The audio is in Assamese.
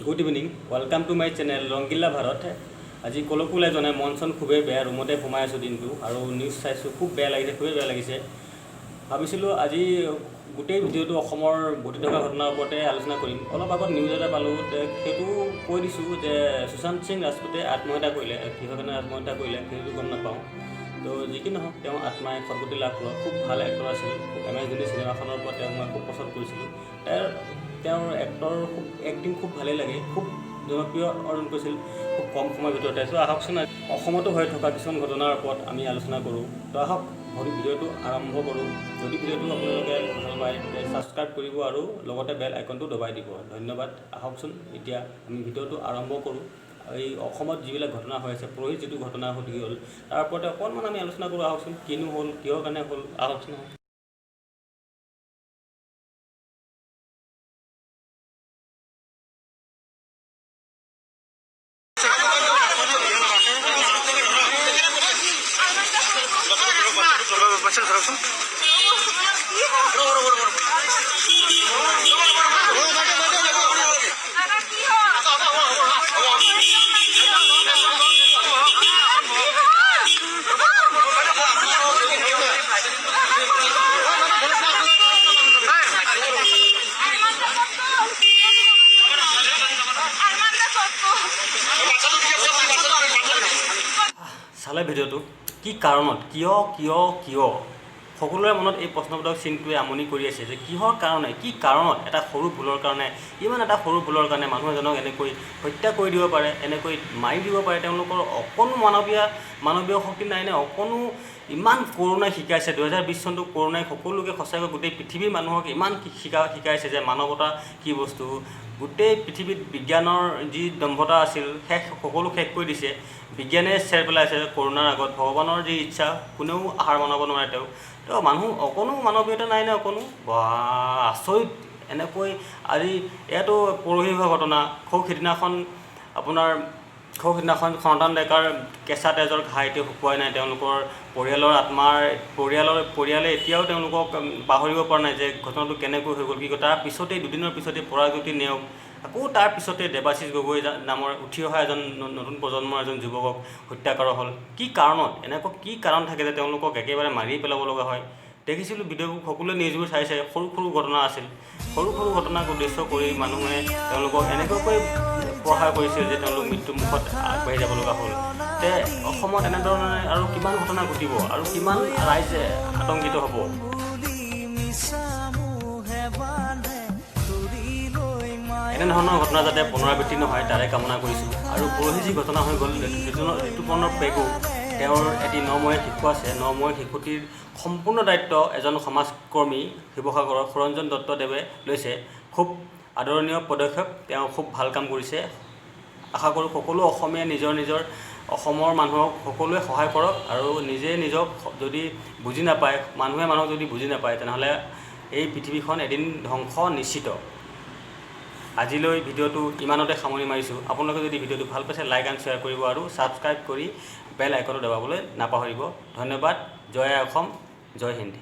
Good evening, welcome to my channel Rangila Bharat. আজি কলৈকো ওলাই যোৱা নাই, মন চন খুবেই বেয়া, ৰুমতে সোমাই আছোঁ দিনটো আৰু নিউজ চাইছোঁ, খুব বেয়া লাগিছে, খুবেই বেয়া লাগিছে। ভাবিছিলোঁ আজি গোটেই ভিডিঅ'টো অসমৰ ঘটি থকা ঘটনাৰ ওপৰতে আলোচনা কৰিম। অলপ আগত নিউজ এটা পালোঁ, সেইটো কৈ দিছোঁ যে সুশান্ত সিং ৰাজপুতে আত্মহত্যা কৰিলে। কিহৰ কাৰণে আত্মহত্যা কৰিলে সেইটো গম নাপাওঁ। তো যি কি নহওক, তেওঁ আত্মাই সদ্গতি লাভ কৰক। খুব ভাল এক্টৰ আছিল। MS ধোনী চিনেমাখনৰ পৰা তেওঁক মই খুব পচন্দ কৰিছিলোঁ। তেওঁৰ এক্টিং খুব ভালেই লাগে, খুব জনপ্ৰিয় অৰ্জন কৰিছিল খুব কম সময়ৰ ভিতৰতে। চ' আহকচোন অসমতো হৈ থকা কিছুমান ঘটনাৰ ওপৰত আমি আলোচনা কৰোঁ। তো আহক ভিডিঅ'টো আৰম্ভ কৰোঁ। যদি ভিডিঅ'টো আপোনালোকে ভাল পায় ছাবস্ক্ৰাইব কৰিব আৰু লগতে বেল আইকনটো দবাই দিব। ধন্যবাদ। আহকচোন এতিয়া আমি ভিডিঅ'টো আৰম্ভ কৰোঁ। এই অসমত যিবিলাক ঘটনা হৈ আছে, পৰহি যিটো ঘটনা ঘটি গ'ল তাৰ ওপৰতে অকণমান আমি আলোচনা কৰোঁ। আহকচোন কিনো হ'ল, কিহৰ কাৰণে হ'ল, আহকচোন। চালে ভিডিঅ'টো কি কাৰণত, কিয় সকলোৰে মনত এই প্ৰশ্নবোধক চিনটোৱে আমনি কৰি আছে যে কিহৰ কাৰণে, কি কাৰণত এটা সৰু ভুলৰ কাৰণে, ইমান এটা সৰু ভুলৰ কাৰণে মানুহ এজনক এনেকৈ হত্যা কৰি দিব পাৰে, এনেকৈ মাৰি দিব পাৰে। তেওঁলোকৰ অকণো মানৱীয় শক্তি নাইনে? অকণো ইমান কৰোণাই শিকাইছে। 2020 চনটো কৰোণাই সকলোকে সঁচাকৈ গোটেই পৃথিৱীৰ মানুহক ইমান শিকাইছে যে মানৱতা কি বস্তু। গোটেই পৃথিৱীত বিজ্ঞানৰ যি দম্ভতা আছিল সকলো শেষ কৰি দিছে। বিজ্ঞানে চেৰ পেলাইছে কৰোণাৰ আগত। ভগৱানৰ যি ইচ্ছা কোনেও আহাৰ বনাব নোৱাৰে। তেওঁ মানুহ অকণো মানৱীয়তা নাইনে? অকণো বা আচৰিত। এনেকৈ আজি এয়াতো পৰহি হোৱা ঘটনা। সিদিনাখন সন্তান ডেকাৰ কেঁচা তেজৰ ঘাই এতিয়া শুকুৱাই নাই। তেওঁলোকৰ পৰিয়ালে এতিয়াও তেওঁলোকক পাহৰিব পৰা নাই যে ঘটনাটো কেনেকৈ হৈ গ'ল, কি তাৰ পিছতেই দুদিনৰ পিছতেই পৰাগজ্যোতি নেওগ, আকৌ তাৰ পিছতে দেৱাশিষ গগৈ নামৰ উঠি অহা এজন নতুন প্ৰজন্মৰ এজন যুৱকক হত্যা কৰা হ'ল। কি কাৰণত? এনেকুৱা কি কাৰণ থাকে যে তেওঁলোকক একেবাৰে মাৰি পেলাব লগা হয়? দেখিছিলোঁ ভিডিঅ'বোৰ, সকলোৱে নিউজবোৰ চাইছে। সৰু ঘটনা আছিল। সৰু ঘটনাক উদ্দেশ্য কৰি মানুহে তেওঁলোকক এনেকুৱাকৈ প্ৰহাৰ কৰিছিল যে তেওঁলোক মৃত্যুমুখত আগবাঢ়ি যাব লগা হ'ল। অসমত এনেধৰণে আৰু কিমান ঘটনা ঘটিব আৰু কিমান ৰাইজে আতংকিত হ'ব? এনেধৰণৰ ঘটনা যাতে পুনৰাবৃত্তি নহয় তাৰে কামনা কৰিছোঁ। আৰু পৰহি যি ঘটনা হৈ গ'ল, ঋতুপৰ্ণৰ পেগু, তেওঁৰ এটি 9 মহীয়া শিশু আছে। 9 মহীয়া শিশুটিৰ সম্পূৰ্ণ দায়িত্ব এজন সমাজকৰ্মী শিৱসাগৰৰ সুৰঞ্জন দত্তদেৱে লৈছে। খুব আদৰণীয় পদক্ষেপ। তেওঁ খুব ভাল কাম কৰিছে। আশা কৰোঁ সকলো অসমীয়াই নিজৰ অসমৰ মানুহক সকলোৱে সহায় কৰক আৰু নিজক যদি বুজি নাপায়, মানুহে মানুহক যদি বুজি নাপায়, তেনেহ'লে এই পৃথিৱীখন এদিন ধ্বংস নিশ্চিত। আজিলৈ ভিডিঅ'টো ইমানতে সামৰি মাৰিছোঁ। আপোনালোকে যদি ভিডিঅ'টো ভাল পাইছে লাইক এণ্ড শ্বেয়াৰ কৰিব আৰু ছাবস্ক্ৰাইব কৰি বেল আইকনটো দবাবলৈ নাপাহৰিব। ধন্যবাদ। জয় অসম, জয় হিন্দ।